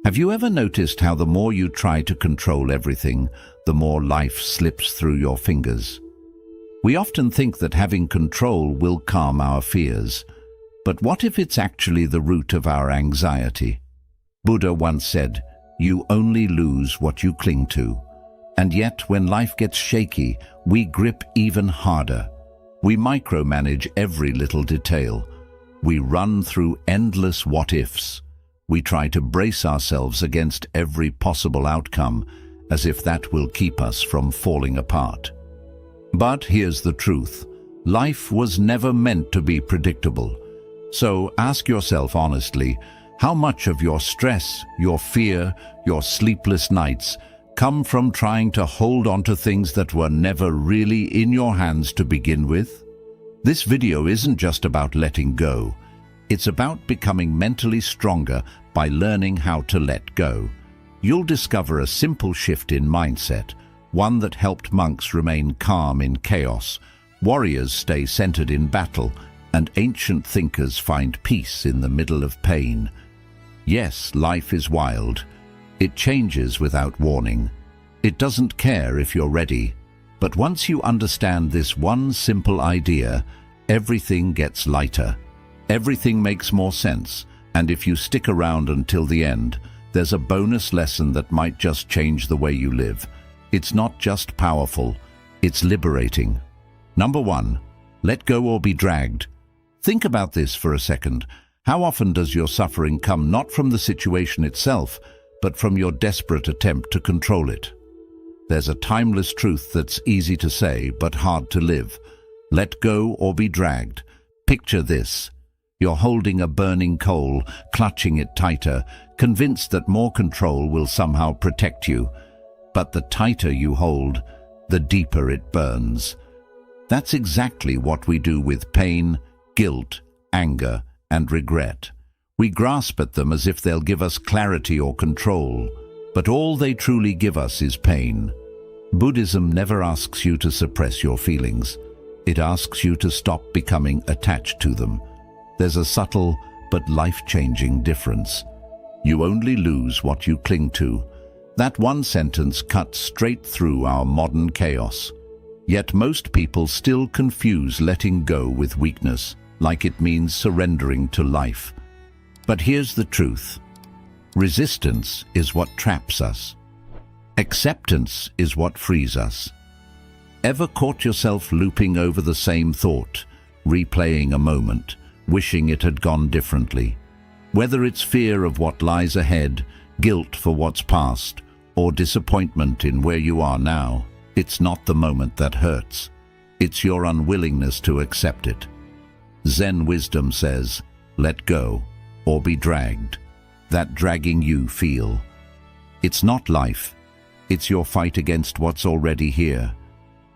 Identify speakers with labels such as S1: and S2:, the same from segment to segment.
S1: Have you ever noticed how the more you try to control everything, the more life slips through your fingers? We often think that having control will calm our fears, but what if it's actually the root of our anxiety? Buddha once said, "You only lose what you cling to." And yet, when life gets shaky, we grip even harder. We micromanage every little detail. We run through endless what-ifs. We try to brace ourselves against every possible outcome, as if that will keep us from falling apart. But here's the truth. Life was never meant to be predictable. So ask yourself honestly, how much of your stress, your fear, your sleepless nights come from trying to hold on to things that were never really in your hands to begin with? This video isn't just about letting go. It's about becoming mentally stronger by learning how to let go. You'll discover a simple shift in mindset, one that helped monks remain calm in chaos, warriors stay centered in battle, and ancient thinkers find peace in the middle of pain. Yes, life is wild. It changes without warning. It doesn't care if you're ready. But once you understand this one simple idea, everything gets lighter. Everything makes more sense. And if you stick around until the end, there's a bonus lesson that might just change the way you live. It's not just powerful, it's liberating. Number 1, let go or be dragged. Think about this for a second. How often does your suffering come not from the situation itself, but from your desperate attempt to control it? There's a timeless truth that's easy to say, but hard to live. Let go or be dragged. Picture this. You're holding a burning coal, clutching it tighter, convinced that more control will somehow protect you. But the tighter you hold, the deeper it burns. That's exactly what we do with pain, guilt, anger, and regret. We grasp at them as if they'll give us clarity or control, but all they truly give us is pain. Buddhism never asks you to suppress your feelings. It asks you to stop becoming attached to them. There's a subtle but life-changing difference. You only lose what you cling to. That one sentence cuts straight through our modern chaos. Yet most people still confuse letting go with weakness, like it means surrendering to life. But here's the truth. Resistance is what traps us. Acceptance is what frees us. Ever caught yourself looping over the same thought, replaying a moment, wishing it had gone differently? Whether it's fear of what lies ahead, guilt for what's past, or disappointment in where you are now, it's not the moment that hurts. It's your unwillingness to accept it. Zen wisdom says, let go or be dragged. That dragging you feel. It's not life. It's your fight against what's already here.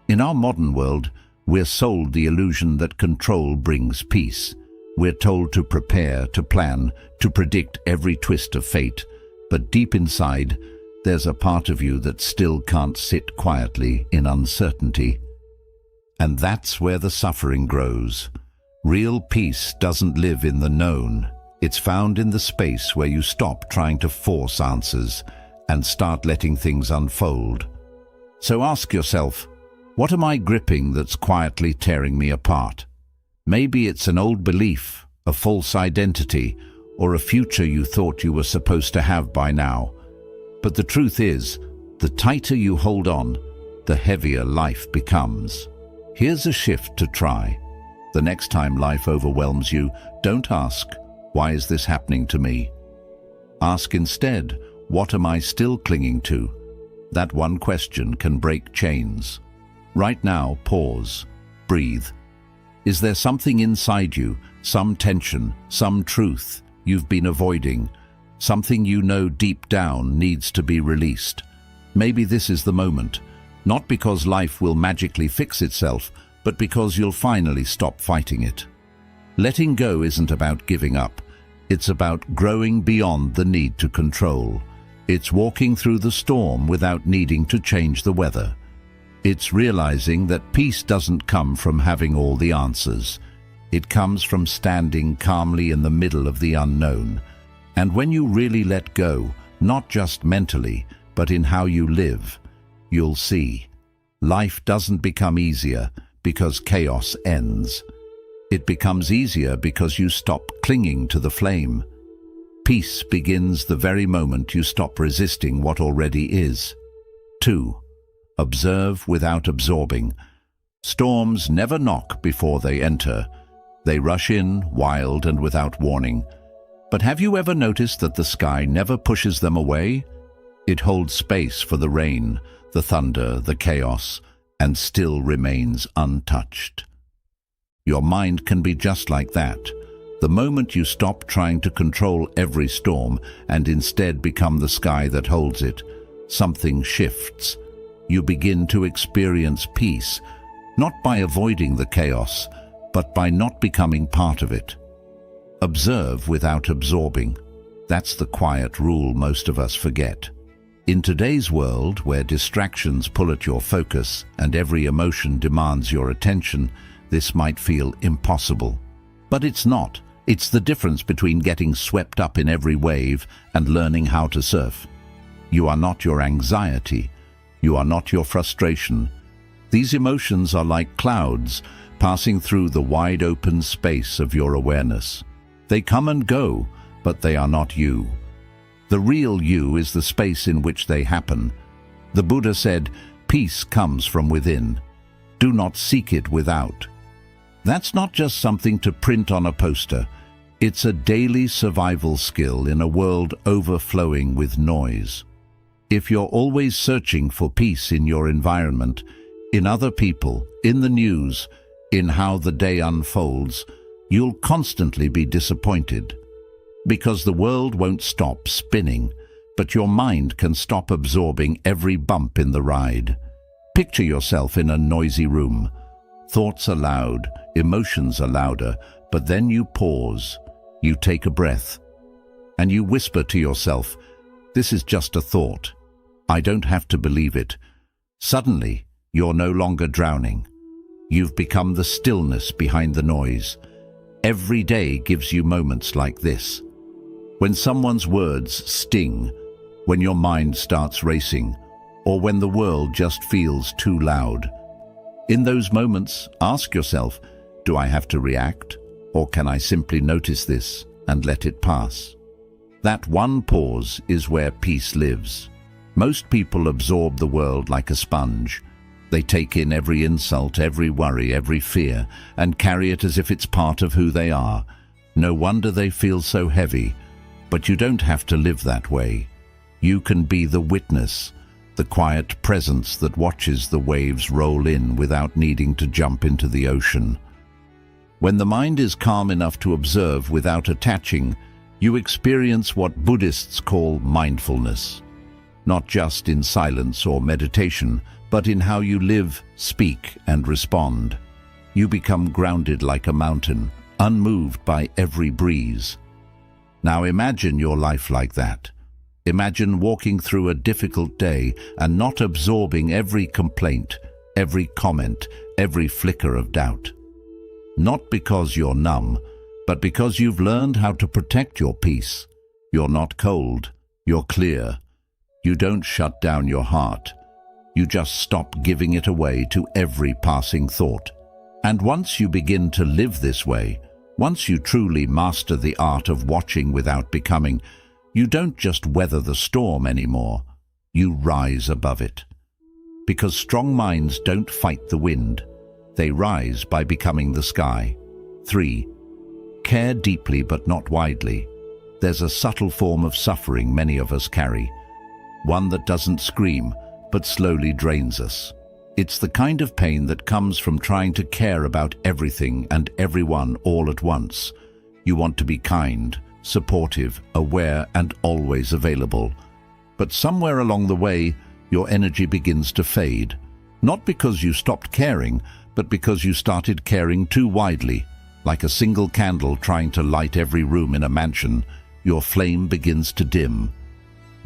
S1: In our modern world, we're sold the illusion that control brings peace. We're told to prepare, to plan, to predict every twist of fate. But deep inside, there's a part of you that still can't sit quietly in uncertainty. And that's where the suffering grows. Real peace doesn't live in the known. It's found in the space where you stop trying to force answers and start letting things unfold. So ask yourself, what am I gripping that's quietly tearing me apart? Maybe it's an old belief, a false identity, or a future you thought you were supposed to have by now. But the truth is, the tighter you hold on, the heavier life becomes. Here's a shift to try. The next time life overwhelms you, don't ask, why is this happening to me? Ask instead, what am I still clinging to? That one question can break chains. Right now, pause, breathe. Is there something inside you, some tension, some truth you've been avoiding, something you know deep down needs to be released? Maybe this is the moment, not because life will magically fix itself, but because you'll finally stop fighting it. Letting go isn't about giving up. It's about growing beyond the need to control. It's walking through the storm without needing to change the weather. It's realizing that peace doesn't come from having all the answers. It comes from standing calmly in the middle of the unknown. And when you really let go, not just mentally, but in how you live, you'll see. Life doesn't become easier because chaos ends. It becomes easier because you stop clinging to the flame. Peace begins the very moment you stop resisting what already is. 2. Observe without absorbing. Storms never knock before they enter. They rush in, wild and without warning. But have you ever noticed that the sky never pushes them away? It holds space for the rain, the thunder, the chaos, and still remains untouched. Your mind can be just like that. The moment you stop trying to control every storm and instead become the sky that holds it, something shifts. You begin to experience peace, not by avoiding the chaos, but by not becoming part of it. Observe without absorbing. That's the quiet rule most of us forget. In today's world, where distractions pull at your focus and every emotion demands your attention, this might feel impossible. But it's not. It's the difference between getting swept up in every wave and learning how to surf. You are not your anxiety. You are not your frustration. These emotions are like clouds passing through the wide open space of your awareness. They come and go, but they are not you. The real you is the space in which they happen. The Buddha said, "Peace comes from within. Do not seek it without." That's not just something to print on a poster. It's a daily survival skill in a world overflowing with noise. If you're always searching for peace in your environment, in other people, in the news, in how the day unfolds, you'll constantly be disappointed. Because the world won't stop spinning, but your mind can stop absorbing every bump in the ride. Picture yourself in a noisy room. Thoughts are loud, emotions are louder, but then you pause, you take a breath, and you whisper to yourself, "This is just a thought. I don't have to believe it." Suddenly, you're no longer drowning. You've become the stillness behind the noise. Every day gives you moments like this. When someone's words sting, when your mind starts racing, or when the world just feels too loud. In those moments, ask yourself, do I have to react, or can I simply notice this and let it pass? That one pause is where peace lives. Most people absorb the world like a sponge. They take in every insult, every worry, every fear, and carry it as if it's part of who they are. No wonder they feel so heavy. But you don't have to live that way. You can be the witness, the quiet presence that watches the waves roll in without needing to jump into the ocean. When the mind is calm enough to observe without attaching, you experience what Buddhists call mindfulness. Not just in silence or meditation, but in how you live, speak, and respond. You become grounded like a mountain, unmoved by every breeze. Now imagine your life like that. Imagine walking through a difficult day and not absorbing every complaint, every comment, every flicker of doubt. Not because you're numb, but because you've learned how to protect your peace. You're not cold, you're clear. You don't shut down your heart. You just stop giving it away to every passing thought. And once you begin to live this way, once you truly master the art of watching without becoming, you don't just weather the storm anymore, you rise above it. Because strong minds don't fight the wind, they rise by becoming the sky. 3. Care deeply but not widely. There's a subtle form of suffering many of us carry, one that doesn't scream, but slowly drains us. It's the kind of pain that comes from trying to care about everything and everyone all at once. You want to be kind, supportive, aware, and always available. But somewhere along the way, your energy begins to fade. Not because you stopped caring, but because you started caring too widely. Like a single candle trying to light every room in a mansion, your flame begins to dim.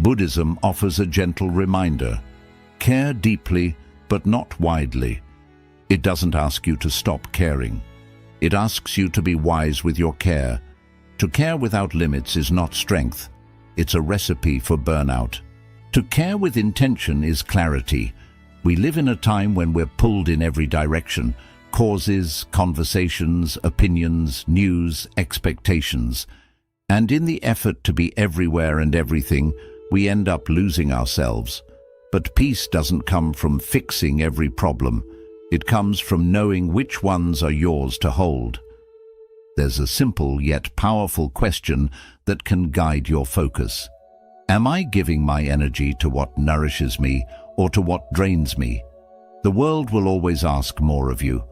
S1: Buddhism offers a gentle reminder. Care deeply, but not widely. It doesn't ask you to stop caring. It asks you to be wise with your care. To care without limits is not strength. it's a recipe for burnout. To care with intention is clarity. We live in a time when we're pulled in every direction. Causes, conversations, opinions, news, expectations. And in the effort to be everywhere and everything, we end up losing ourselves. But peace doesn't come from fixing every problem. It comes from knowing which ones are yours to hold. There's a simple yet powerful question that can guide your focus. Am I giving my energy to what nourishes me or to what drains me? The world will always ask more of you.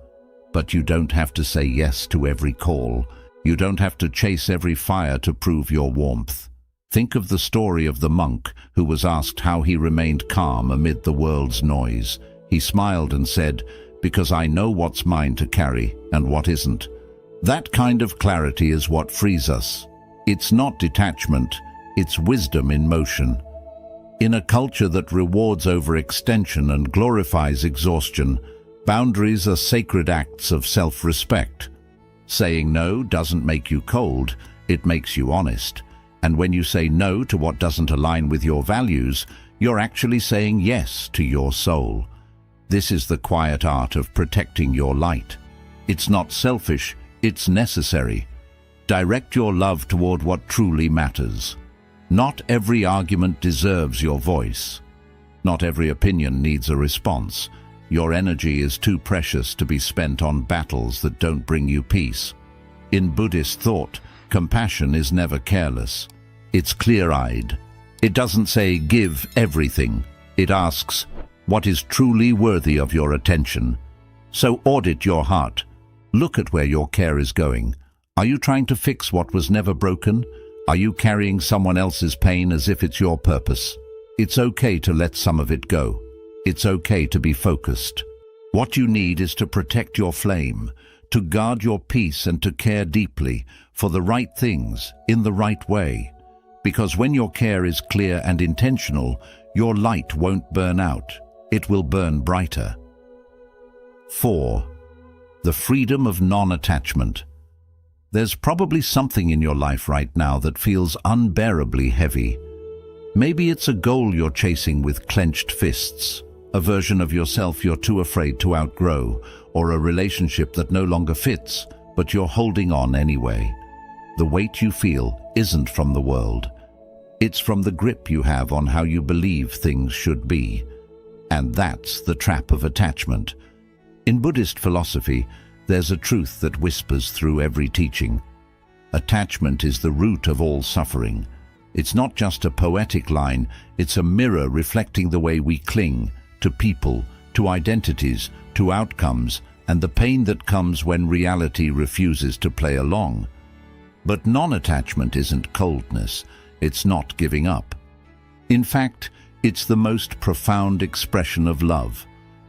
S1: But you don't have to say yes to every call. You don't have to chase every fire to prove your warmth. Think of the story of the monk who was asked how he remained calm amid the world's noise. He smiled and said, "Because I know what's mine to carry and what isn't." That kind of clarity is what frees us. It's not detachment, it's wisdom in motion. In a culture that rewards overextension and glorifies exhaustion, boundaries are sacred acts of self-respect. Saying no doesn't make you cold, it makes you honest. And when you say no to what doesn't align with your values, you're actually saying yes to your soul. This is the quiet art of protecting your light. It's not selfish, it's necessary. Direct your love toward what truly matters. Not every argument deserves your voice. Not every opinion needs a response. Your energy is too precious to be spent on battles that don't bring you peace. In Buddhist thought, compassion is never careless. It's clear-eyed. It doesn't say, "Give everything." It asks, "What is truly worthy of your attention?" So audit your heart. Look at where your care is going. Are you trying to fix what was never broken? Are you carrying someone else's pain as if it's your purpose? It's okay to let some of it go. It's okay to be focused. What you need is to protect your flame, to guard your peace and to care deeply for the right things in the right way. Because when your care is clear and intentional, your light won't burn out. It will burn brighter. 4. The freedom of non-attachment. There's probably something in your life right now that feels unbearably heavy. Maybe it's a goal you're chasing with clenched fists, a version of yourself you're too afraid to outgrow, or a relationship that no longer fits, but you're holding on anyway. The weight you feel isn't from the world. It's from the grip you have on how you believe things should be. And that's the trap of attachment. In Buddhist philosophy, there's a truth that whispers through every teaching. Attachment is the root of all suffering. It's not just a poetic line, it's a mirror reflecting the way we cling to people, to identities, to outcomes, and the pain that comes when reality refuses to play along. But non-attachment isn't coldness, it's not giving up. In fact, it's the most profound expression of love,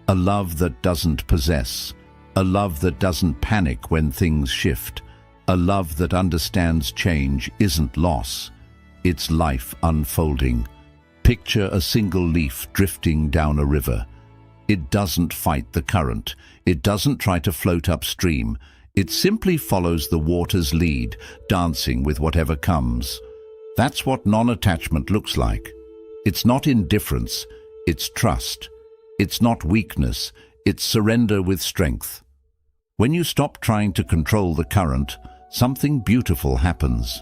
S1: a love that doesn't possess, a love that doesn't panic when things shift, a love that understands change isn't loss, it's life unfolding. Picture a single leaf drifting down a river. It doesn't fight the current. It doesn't try to float upstream. It simply follows the water's lead, dancing with whatever comes. That's what non-attachment looks like. It's not indifference, it's trust. It's not weakness, it's surrender with strength. When you stop trying to control the current, something beautiful happens.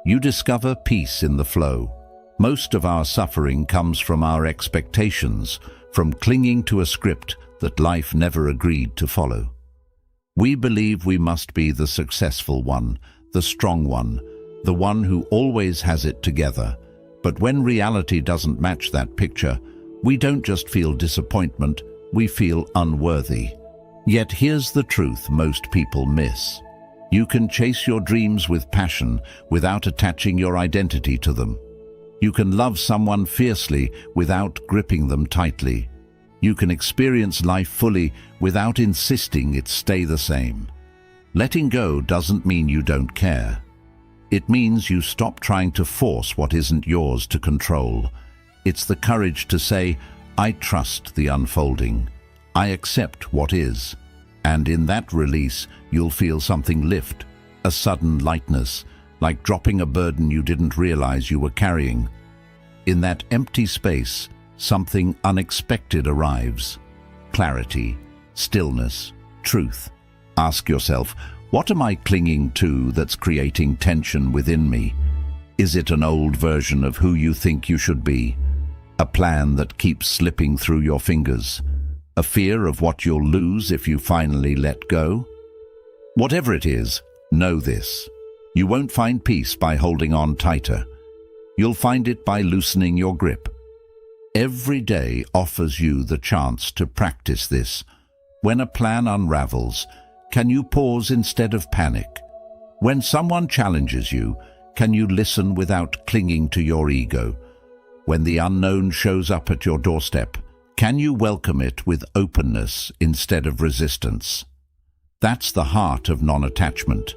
S1: You discover peace in the flow. Most of our suffering comes from our expectations, from clinging to a script that life never agreed to follow. We believe we must be the successful one, the strong one, the one who always has it together. But when reality doesn't match that picture, we don't just feel disappointment, we feel unworthy. Yet here's the truth most people miss. You can chase your dreams with passion without attaching your identity to them. You can love someone fiercely without gripping them tightly. You can experience life fully without insisting it stay the same. Letting go doesn't mean you don't care. It means you stop trying to force what isn't yours to control. It's the courage to say, I trust the unfolding. I accept what is. And in that release, you'll feel something lift, a sudden lightness, like dropping a burden you didn't realize you were carrying. In that empty space, something unexpected arrives. Clarity, stillness, truth. Ask yourself, what am I clinging to that's creating tension within me? Is it an old version of who you think you should be? A plan that keeps slipping through your fingers? A fear of what you'll lose if you finally let go? Whatever it is, know this. You won't find peace by holding on tighter. You'll find it by loosening your grip. Every day offers you the chance to practice this. When a plan unravels, can you pause instead of panic? When someone challenges you, can you listen without clinging to your ego? When the unknown shows up at your doorstep, can you welcome it with openness instead of resistance? That's the heart of non-attachment.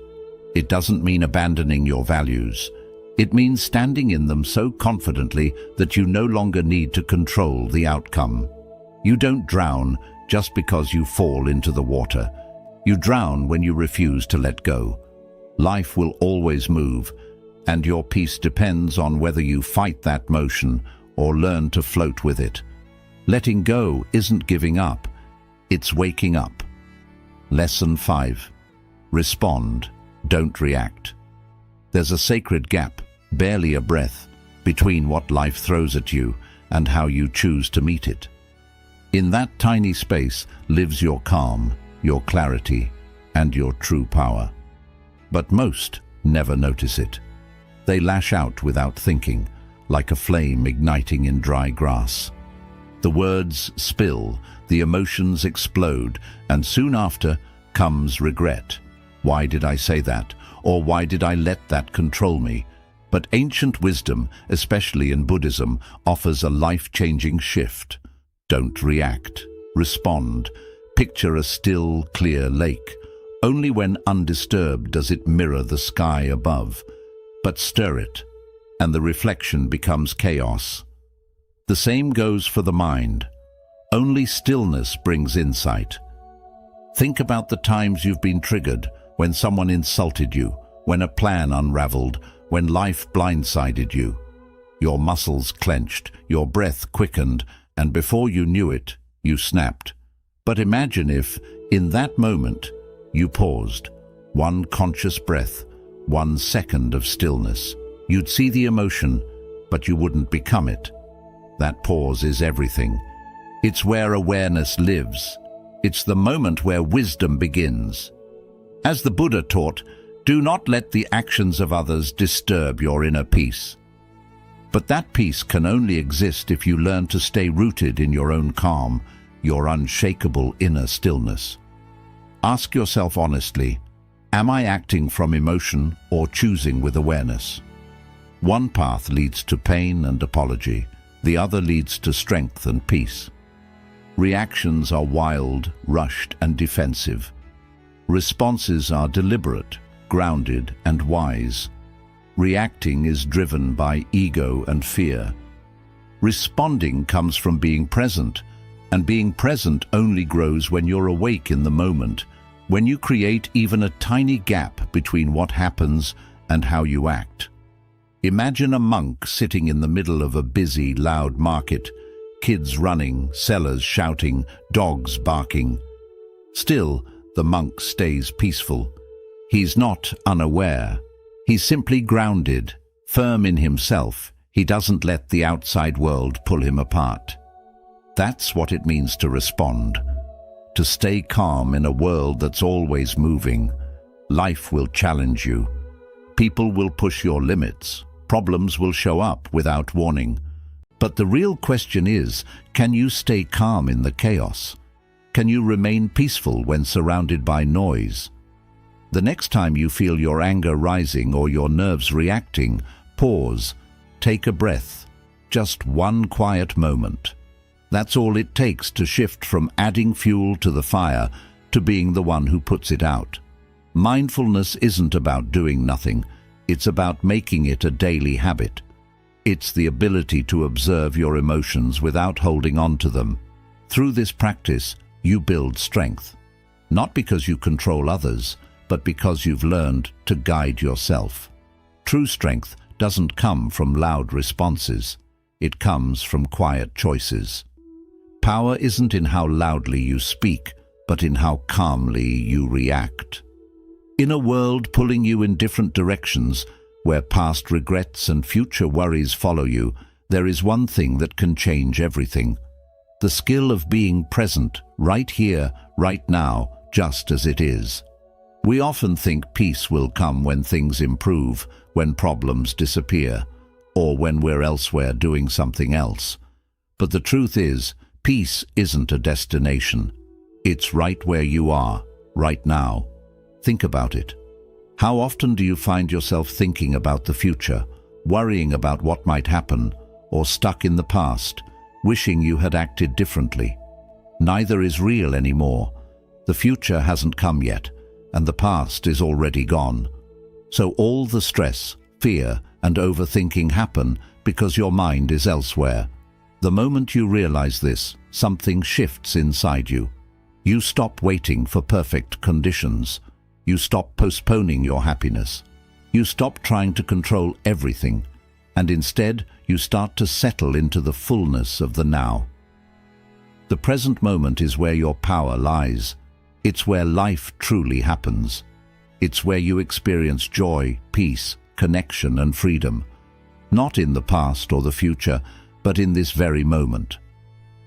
S1: It doesn't mean abandoning your values. It means standing in them so confidently that you no longer need to control the outcome. You don't drown just because you fall into the water. You drown when you refuse to let go. Life will always move, and your peace depends on whether you fight that motion or learn to float with it. Letting go isn't giving up, it's waking up. Lesson 5. Respond, don't react. There's a sacred gap, barely a breath, between what life throws at you and how you choose to meet it. In that tiny space lives your calm, your clarity, and your true power. But most never notice it. They lash out without thinking, like a flame igniting in dry grass. The words spill, the emotions explode, and soon after comes regret. Why did I say that? Or why did I let that control me? But ancient wisdom, especially in Buddhism, offers a life-changing shift. Don't react. Respond. Picture a still, clear lake. Only when undisturbed does it mirror the sky above. But stir it, and the reflection becomes chaos. The same goes for the mind. Only stillness brings insight. Think about the times you've been triggered, when someone insulted you, when a plan unraveled, when life blindsided you. Your muscles clenched, your breath quickened, and before you knew it, you snapped. But imagine if, in that moment, you paused. One conscious breath, 1 second of stillness. You'd see the emotion, but you wouldn't become it. That pause is everything. It's where awareness lives. It's the moment where wisdom begins. As the Buddha taught, do not let the actions of others disturb your inner peace. But that peace can only exist if you learn to stay rooted in your own calm, your unshakable inner stillness. Ask yourself honestly, am I acting from emotion or choosing with awareness? One path leads to pain and apology, the other leads to strength and peace. Reactions are wild, rushed, and defensive. Responses are deliberate, grounded, and wise. Reacting is driven by ego and fear. Responding comes from being present, and being present only grows when you're awake in the moment, when you create even a tiny gap between what happens and how you act. Imagine a monk sitting in the middle of a busy, loud market, kids running, sellers shouting, dogs barking. Still, the monk stays peaceful. He's not unaware. He's simply grounded, firm in himself. He doesn't let the outside world pull him apart. That's what it means to respond. To stay calm in a world that's always moving. Life will challenge you. People will push your limits. Problems will show up without warning. But the real question is, can you stay calm in the chaos? Can you remain peaceful when surrounded by noise? The next time you feel your anger rising or your nerves reacting, pause, take a breath, just one quiet moment. That's all it takes to shift from adding fuel to the fire to being the one who puts it out. Mindfulness isn't about doing nothing, it's about making it a daily habit. It's the ability to observe your emotions without holding on to them. Through this practice, you build strength, not because you control others, but because you've learned to guide yourself. True strength doesn't come from loud responses. It comes from quiet choices. Power isn't in how loudly you speak, but in how calmly you react. In a world pulling you in different directions, where past regrets and future worries follow you, there is one thing that can change everything. The skill of being present, right here, right now, just as it is. We often think peace will come when things improve, when problems disappear, or when we're elsewhere doing something else. But the truth is, peace isn't a destination. It's right where you are, right now. Think about it. How often do you find yourself thinking about the future, worrying about what might happen, or stuck in the past, wishing you had acted differently? Neither is real anymore. The future hasn't come yet, and the past is already gone. So all the stress, fear, and overthinking happen because your mind is elsewhere. The moment you realize this, something shifts inside you. You stop waiting for perfect conditions. You stop postponing your happiness. You stop trying to control everything, and instead you start to settle into the fullness of the now. The present moment is where your power lies. It's where life truly happens. It's where you experience joy, peace, connection, and freedom. Not in the past or the future, but in this very moment.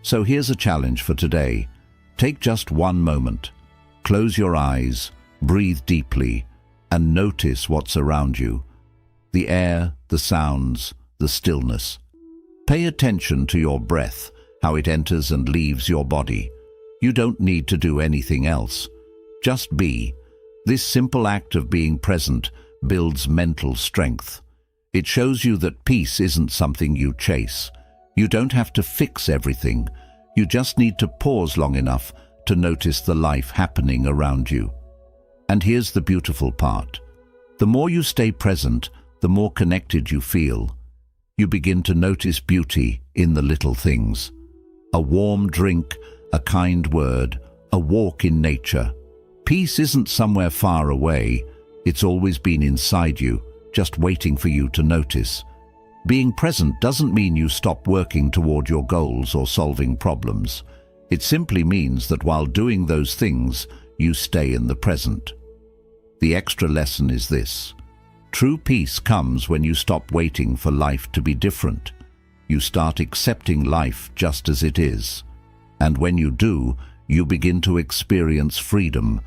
S1: So here's a challenge for today. Take just one moment. Close your eyes, breathe deeply, and notice what's around you. The air, the sounds, the stillness. Pay attention to your breath, how it enters and leaves your body. You don't need to do anything else. Just be. This simple act of being present builds mental strength. It shows you that peace isn't something you chase. You don't have to fix everything. You just need to pause long enough to notice the life happening around you. And here's the beautiful part. The more you stay present, the more connected you feel. You begin to notice beauty in the little things. A warm drink, a kind word, a walk in nature. Peace isn't somewhere far away. It's always been inside you, just waiting for you to notice. Being present doesn't mean you stop working toward your goals or solving problems. It simply means that while doing those things, you stay in the present. The extra lesson is this. True peace comes when you stop waiting for life to be different. You start accepting life just as it is. And when you do, you begin to experience freedom.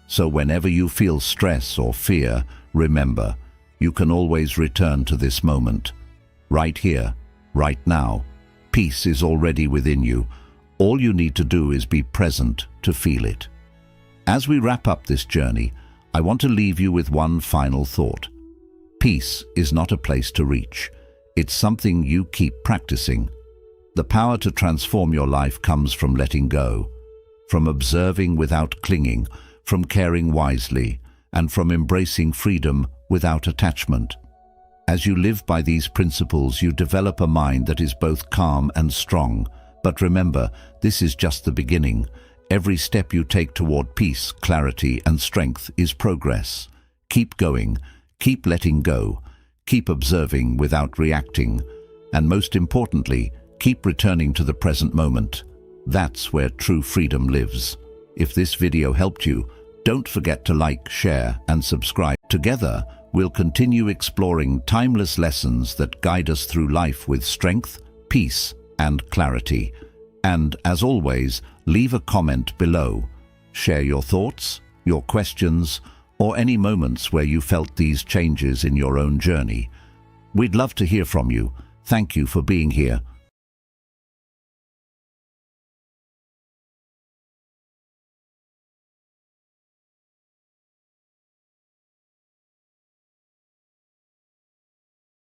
S1: So whenever you feel stress or fear, remember, you can always return to this moment. Right here, right now. Peace is already within you. All you need to do is be present to feel it. As we wrap up this journey, I want to leave you with one final thought. Peace is not a place to reach. It's something you keep practicing. The power to transform your life comes from letting go, from observing without clinging, from caring wisely, and from embracing freedom without attachment. As you live by these principles, you develop a mind that is both calm and strong. But remember, this is just the beginning. Every step you take toward peace, clarity, and strength is progress. Keep going, keep letting go, keep observing without reacting, and most importantly, keep returning to the present moment. That's where true freedom lives. If this video helped you, don't forget to like, share, and subscribe. Together, we'll continue exploring timeless lessons that guide us through life with strength, peace, and clarity. And, as always, leave a comment below. Share your thoughts, your questions, or any moments where you felt these changes in your own journey. We'd love to hear from you. Thank you for being here.